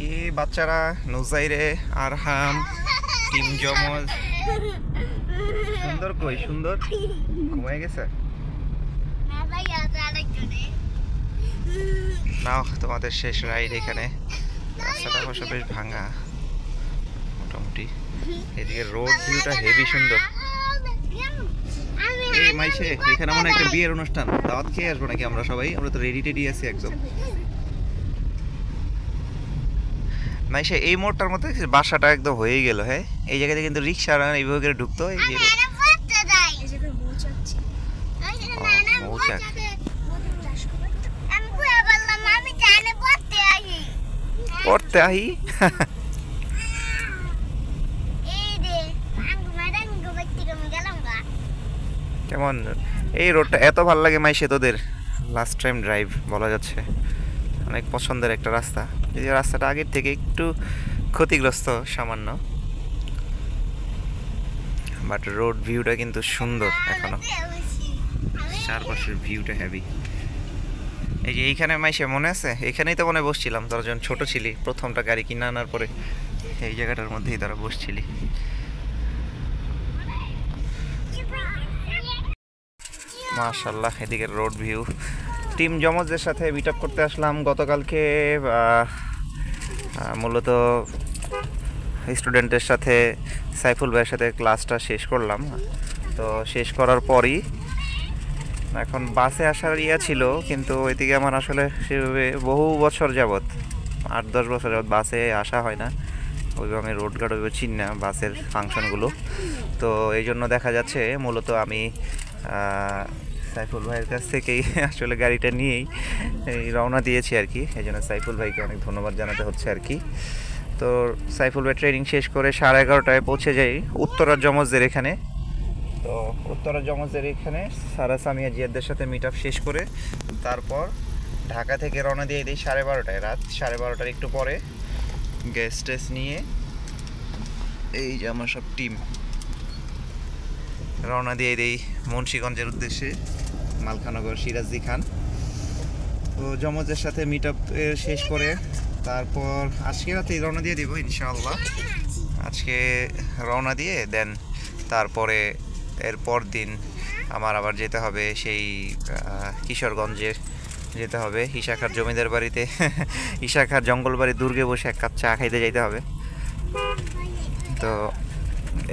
কি বাচ্চারা নুজাইরে আরহাম টিম জমজ সুন্দর কই সুন্দর ঘুমায় গেছে। নাও তোমাদের শেষ রাইড এখানে। রাস্তাটা অবশ্য বেশ ভাঙা মোটামুটি। এদিকে রোড ভিউটা হেভি সুন্দর। এই মাইশে এখানে মনে একটা বিয়ের অনুষ্ঠান, দাওয়াত খেয়ে আসবো নাকি আমরা সবাই? আমরা তো রেডি টেডি আছি একদম। মাইশে এই মোড়টার মধ্যে বাসাটা একদম হয়েই গেল। হ্যাঁ, এই জায়গাতে কিন্তু রিক্সা এইভাবে করে ঢুকতো। এই যে মৌচাক পড়তে আহি। কেমন এই রোডটা এত ভালো লাগে মাইশে তোদের? লাস্ট টাইম ড্রাইভ বলা যাচ্ছে, অনেক পছন্দের একটা রাস্তা। যদি রাস্তাটা আগের থেকে একটু ক্ষতিগ্রস্ত সামান্য, বাট রোড ভিউটা কিন্তু সুন্দর এখনো। চারপাশের ভিউটা হেভি। এই যে এইখানে মাইশে মনে আছে, এখানেই তো মনে বসছিলাম তোরা যখন ছোট ছিলি, প্রথমটা গাড়ি কিনে আনার পরে এই জায়গাটার মধ্যেই তোরা বসছিলি। মাশাআল্লাহ, এদিকে রোড ভিউ। টিম জমজদের সাথে মিট আপ করতে আসলাম গতকালকে। মূলত স্টুডেন্টের সাথে সাইফুল ভাইয়ের সাথে ক্লাসটা শেষ করলাম। তো শেষ করার পরই এখন বাসে আসার ইয়া ছিল, কিন্তু ওইদিকে আমার আসলে সেভাবে বহু বছর যাবৎ 8-10 বছর যাবৎ বাসে আসা হয় না। ওইভাবে আমি রোডঘাট ওইভাবে চিনি না বাসের ফাংশনগুলো। তো এই জন্য দেখা যাচ্ছে মূলত আমি সাইফুল ভাইয়ের কাছ থেকেই আসলে গাড়িটা নিয়েই রওনা দিয়েছি আর কি। এই জন্য সাইফুল ভাইকে অনেক ধন্যবাদ জানাতে হচ্ছে আর কি। তো সাইফুল ভাই ট্রেনিং শেষ করে 11:30টায় পৌঁছে যাই উত্তরা জমজদের এখানে। তো উত্তরা জমজদের এখানে সারা সামিয়া জিয়াদের সাথে মিট আপ শেষ করে তারপর ঢাকা থেকে রওনা দিয়ে দিই 12:30টায়, রাত 12:30টার একটু পরে গ্যাস টেস নিয়ে এই যে আমার সব টিম রওনা দিয়ে দিই মুন্সিগঞ্জের উদ্দেশ্যে, মালখানগর সিরাজদি খান। তো জমজের সাথে মিট আপ শেষ করে তারপর আজকে রাতেই রওনা দিয়ে দিব ইনশাআল্লাহ। আজকে রওনা দিয়ে দেন তারপরে এরপর দিন আমার আবার যেতে হবে সেই কিশোরগঞ্জে যেতে হবে, ইশাখার জমিদার বাড়িতে ইশাখার জঙ্গলবাড়ি দুর্গে বসে এক কাপ চা খাইতে যাইতে হবে। তো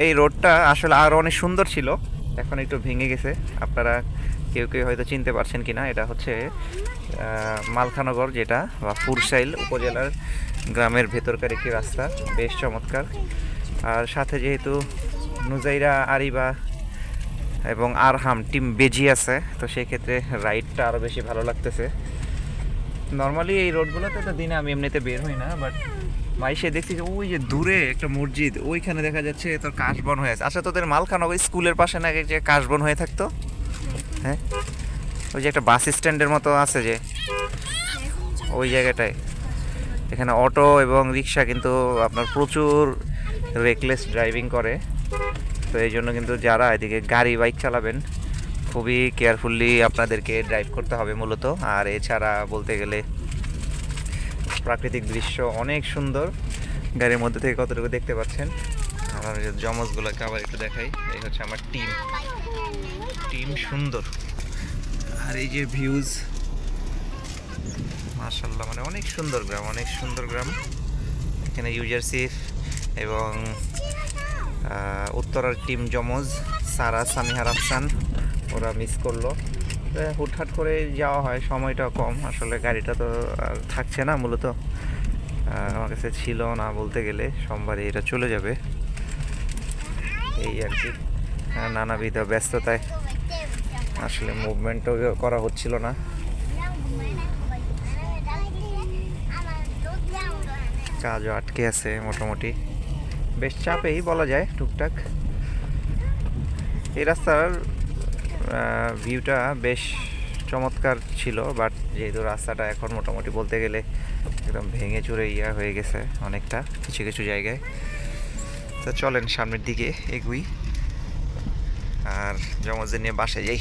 এই রোডটা আসলে আরও অনেক সুন্দর ছিল, এখন একটু ভেঙে গেছে। আপনারা কেউ কেউ হয়তো চিনতে পারছেন কি না, এটা হচ্ছে মালখানগর যেটা বা ফুরসাইল উপজেলার গ্রামের ভেতরকার একটি রাস্তা, বেশ চমৎকার। আর সাথে যেহেতু নুজাইরা আরিবা এবং আরহাম টিম বেজি আছে, তো সেই ক্ষেত্রে রাইডটা আরও বেশি ভালো লাগতেছে। নর্মালি এই রোডগুলোতে তো দিনে আমি এমনিতে বের হই না, বাট মাইশে দেখছি যে ওই যে দূরে একটা মসজিদ, ওইখানে দেখা যাচ্ছে তোর কাশবন হয়ে আছে। আচ্ছা, তোদের মালখানগর স্কুলের পাশে না যে কাশবন হয়ে থাকতো? হ্যাঁ, ওই যে একটা বাস স্ট্যান্ডের মতো আছে যে ওই জায়গাটায়, এখানে অটো এবং রিক্সা কিন্তু আপনার প্রচুর রেকলেস ড্রাইভিং করে। তো এই জন্য কিন্তু যারা এদিকে গাড়ি বাইক চালাবেন খুবই কেয়ারফুলি আপনাদেরকে ড্রাইভ করতে হবে মূলত। আর এছাড়া বলতে গেলে প্রাকৃতিক দৃশ্য অনেক সুন্দর, গাড়ির মধ্যে থেকে কতটুকু দেখতে পাচ্ছেন। আর জমজগুলোকে আবার একটু দেখাই, এই হচ্ছে আমার টিম সুন্দর। আর এই যে ভিউজ মাশাআল্লাহ, মানে অনেক সুন্দর গ্রাম, অনেক সুন্দর গ্রাম। এখানে ইউজারসিফ এবং উত্তরার টিম জমজ সারা সামিহার আফসান ওরা মিস করলো। হুটহাট করে যাওয়া হয়, সময়টা কম, আসলে গাড়িটা তো আর থাকছে না মূলত, আমার কাছে ছিল না বলতে গেলে, সোমবারে এটা চলে যাবে এই আর কি। নানাবিধ ব্যস্ততায় আসলে মুভমেন্টও করা হচ্ছিল না। কাজও আটকে আছে মোটামুটি, বেশ চাপেই বলা যায় টুকটাক। এই রাস্তার ভিউটা বেশ চমৎকার ছিল, বাট যেহেতু রাস্তাটা এখন মোটামুটি বলতে গেলে একদম ভেঙে চুরে ইয়া হয়ে গেছে অনেকটা কিছু কিছু জায়গায়। তো চলেন সামনের দিকে এগুই আর জমজদের নিয়ে বাসে যাই।